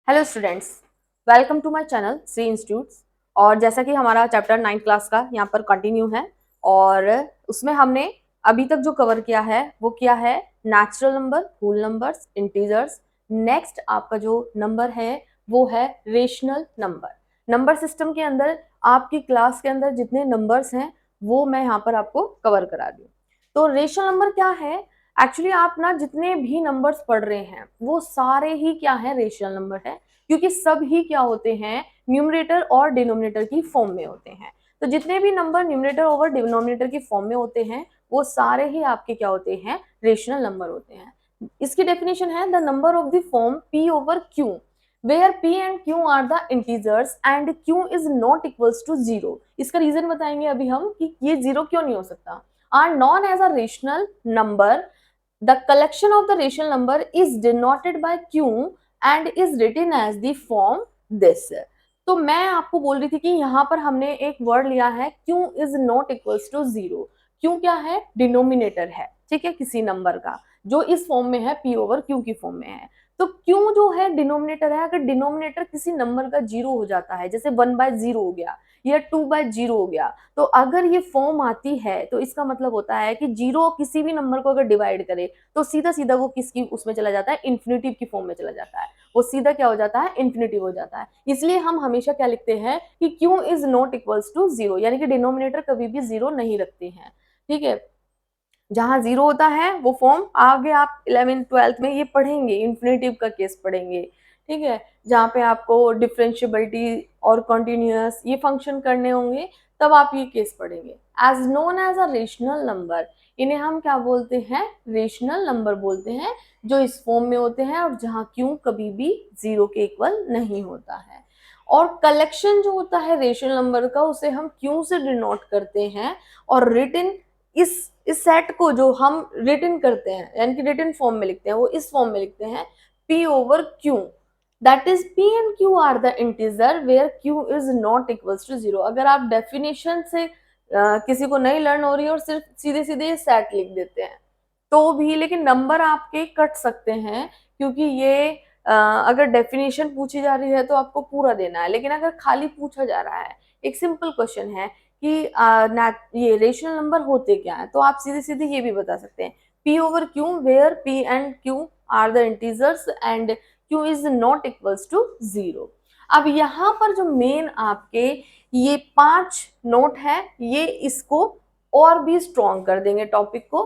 Hello students, welcome to my channel C institutes. और जैसा कि हमारा चैप्टर 9 क्लास का यहाँ पर कंटिन्यू है और उसमें हमने अभी तक जो कवर किया है वो क्या है, natural number, whole numbers, integers. Next आपका जो नंबर है वो है रेशनल नंबर। नंबर सिस्टम के अंदर आपकी क्लास के अंदर जितने नंबर्स हैं वो मैं यहाँ पर आपको कवर करा दूँ। तो रेशनल नंबर क्या है? एक्चुअली आप ना जितने भी नंबर्स पढ़ रहे हैं वो सारे ही क्या है, रेशनल नंबर है, क्योंकि सब ही क्या होते हैं, न्यूमरेटर और डिनोमिनेटर की फॉर्म में होते हैं। तो जितने भी नंबर न्यूमरेटर और डिनोमिनेटर की फॉर्म में होते हैं वो सारे ही आपके क्या होते हैं, रेशनल नंबर होते हैं। इसकी डेफिनेशन है the number of the form p over q where p and q are the integers and q is not equals to zero. इसका रीजन बताएंगे अभी हम कि ये जीरो क्यों नहीं हो सकता। Are known as a rational number, the collection of the rational number is denoted by q and is written as the form this। तो मैं आपको बोल रही थी कि यहाँ पर हमने एक वर्ड लिया है q is not equals to zero. q क्या है? डिनोमिनेटर है, ठीक है, किसी नंबर का जो इस फॉर्म में है, p ओवर q की फॉर्म में है। तो q जो है डिनोमिनेटर है। अगर डिनोमिनेटर किसी नंबर का जीरो हो जाता है, जैसे 1/0 हो गया या 2/0 हो गया, तो अगर ये फॉर्म आती है तो इसका मतलब होता है कि जीरो किसी भी नंबर को अगर डिवाइड करे तो सीधा सीधा वो किसकी उसमें चला जाता है, इन्फिनिटिव की फॉर्म में चला जाता है। वो सीधा क्या हो जाता है, इन्फिनिटिव हो जाता है। इसलिए हम हमेशा क्या लिखते हैं कि q is not equals to zero, यानी कि डिनोमिनेटर कभी भी जीरो नहीं रखते हैं, ठीक है। जहां जीरो होता है वो फॉर्म आगे आप 11th-12th में ये पढ़ेंगे, इन्फिनिटिव का केस पढ़ेंगे, ठीक है, जहाँ पे आपको डिफरेंशियबिलिटी और कॉन्टिन्यूअस ये फंक्शन करने होंगे, तब आप ये केस पढ़ेंगे। As known as a rational number, इन्हें हम क्या बोलते हैं, रेशनल नंबर बोलते हैं, जो इस फॉर्म में होते हैं और जहाँ क्यू कभी भी जीरो के इक्वल नहीं होता है। और कलेक्शन जो होता है रेशनल नंबर का उसे हम क्यू से डिनोट करते हैं, और रिटन इस सेट को जो हम रिटन करते हैं यानी कि रिटन फॉर्म में लिखते हैं वो इस फॉर्म में लिखते हैं p over q, that is p and q are the integer where q is not equals to zero. अगर आप डेफिनेशन से किसी को नहीं लर्न हो रही है और सिर्फ सीधे सीधे सेट लिख देते हैं तो भी, लेकिन नंबर आपके कट सकते हैं, क्योंकि ये अगर डेफिनेशन पूछी जा रही है तो आपको पूरा देना है। लेकिन अगर खाली पूछा जा रहा है, एक सिंपल क्वेश्चन है कि ये रेशनल नंबर होते क्या है, तो आप सीधे सीधे ये भी बता सकते हैं p over q where p and q are the integers and q is not equals to zero. अब यहाँ पर जो मेन आपके ये 5 नोट है, ये इसको और भी स्ट्रॉन्ग कर देंगे टॉपिक को।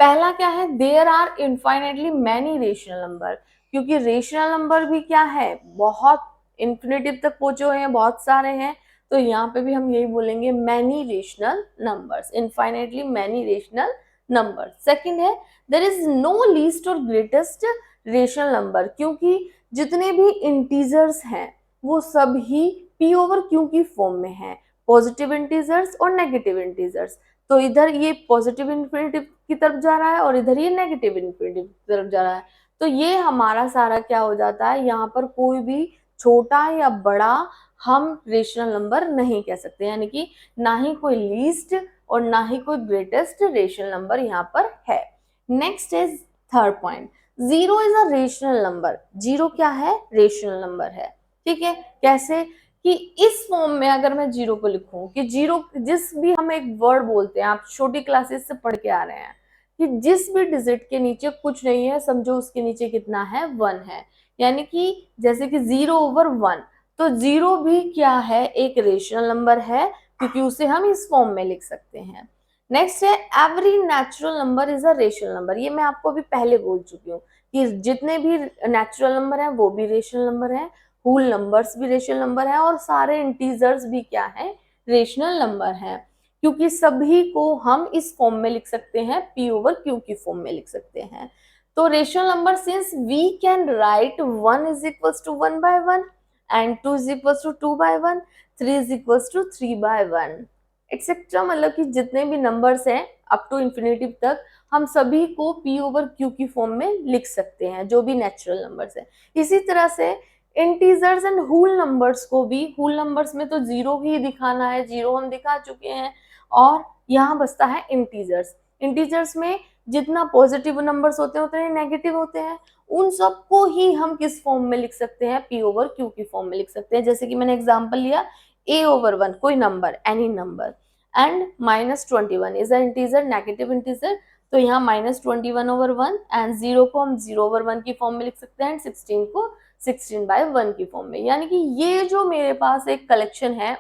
पहला क्या है, there are infinitely many rational number, क्योंकि रेशनल नंबर भी क्या है, बहुत इन्फिनिटिव तक पहुंचे हुए हैं, बहुत सारे हैं। तो यहाँ पे भी हम यही बोलेंगे many rational numbers, infinitely many rational number. Second है देयर इज नो लीस्ट और ग्रेटेस्ट रेशनल नंबर, क्योंकि जितने भी इंटीजर्स हैं वो सब ही p ओवर q की फॉर्म में है, पॉजिटिव इंटीजर्स और नेगेटिव इंटीजर्स। तो इधर ये पॉजिटिव इन्फिनिटिव की तरफ जा रहा है और इधर ये नेगेटिव इन्फिनिटिव की तरफ जा रहा है। तो ये हमारा सारा क्या हो जाता है, यहाँ पर कोई भी छोटा या बड़ा हम रेशनल नंबर नहीं कह सकते, यानी कि ना ही कोई लीस्ट और ना ही कोई ग्रेटेस्ट रेशनल नंबर यहाँ पर है। Next is third point, zero is a rational number. Zero क्या है, रेशनल नंबर है, ठीक है। कैसे कि इस फॉर्म में अगर मैं जीरो को लिखूं कि जीरो, जिस भी हम एक वर्ड बोलते हैं, आप छोटी क्लासेस से पढ़ के आ रहे हैं कि जिस भी डिजिट के नीचे कुछ नहीं है, समझो उसके नीचे कितना है, 1 है। यानी कि जैसे कि 0 ओवर 1, तो जीरो भी क्या है, एक रेशनल नंबर है, क्योंकि उसे हम इस फॉर्म में लिख सकते हैं। नेक्स्ट है every natural number is a rational number. ये मैं आपको अभी पहले बोल चुकी हूँ कि जितने भी नेचुरल नंबर हैं वो भी रेशनल नंबर हैं, होल नंबर्स भी रेशनल नंबर है, और सारे इंटीजर्स भी क्या है, रेशनल नंबर है, क्योंकि सभी को हम इस फॉर्म में लिख सकते हैं, p ओवर q की फॉर्म में लिख सकते हैं। तो rational number since we can write 1 is equals to 1/1 and 2 is equals to 2/1, 3 is equals to 3/1 etcetera, मतलब कि जितने भी नंबर्स हैं अप टू इंफिनिटिव तक हम सभी को p ओवर q की फॉर्म में लिख सकते हैं, जो भी नेचुरल नंबर्स है। इसी तरह से इंटीजर्स एंड होल नंबर्स को भी, होल नंबर्स में तो जीरो ही दिखाना है, जीरो हम दिखा चुके हैं, और यहाँ बचता है इंटीजर्स। इंटीजर्स में जितना पॉजिटिव नंबर्स होते हैं उतने नेगेटिव होते हैं, उन सबको ही हम किस फॉर्म में लिख सकते हैं, p ओवर q की फॉर्म में लिख सकते हैं। जैसे कि मैंने एग्जांपल लिया a ओवर 1, कोई number, any number, and -21 is a integer, negative integer, तो यहाँ -21 ओवर 1 एंड 0 को हम 0 ओवर 1 की फॉर्म में लिख सकते हैं एंड 16 को 16/1 की फॉर्म में। यानी कि ये जो मेरे पास एक कलेक्शन है,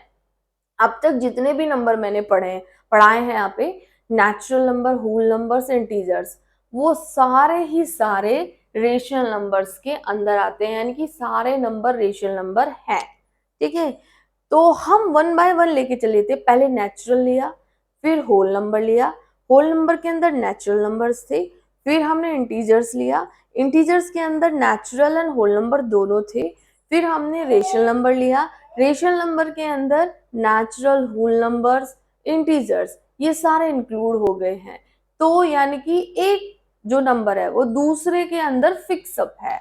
अब तक जितने भी नंबर मैंने पढ़ाए हैं यहाँ पे, natural number, whole numbers, integers, वो सारे ही सारे रेशनल नंबर्स के अंदर आते हैं, यानी कि सारे नंबर रेशनल नंबर हैं। ठीक है, तो हम 1 बाय 1 लेके चले थे। पहले नेचुरल लिया, फिर होल नंबर लिया, होल नंबर के अंदर नेचुरल नंबर्स थे, फिर हमने इंटीजर्स लिया, इंटीजर्स के अंदर नेचुरल एंड होल नंबर दोनों थे, फिर हमने रेशनल नंबर लिया, रेशनल नंबर के अंदर नेचुरल, होल नंबर्स, इंटीजर्स, ये सारे इंक्लूड हो गए हैं। तो यानी कि एक जो नंबर है वो दूसरे के अंदर फिक्स अप है,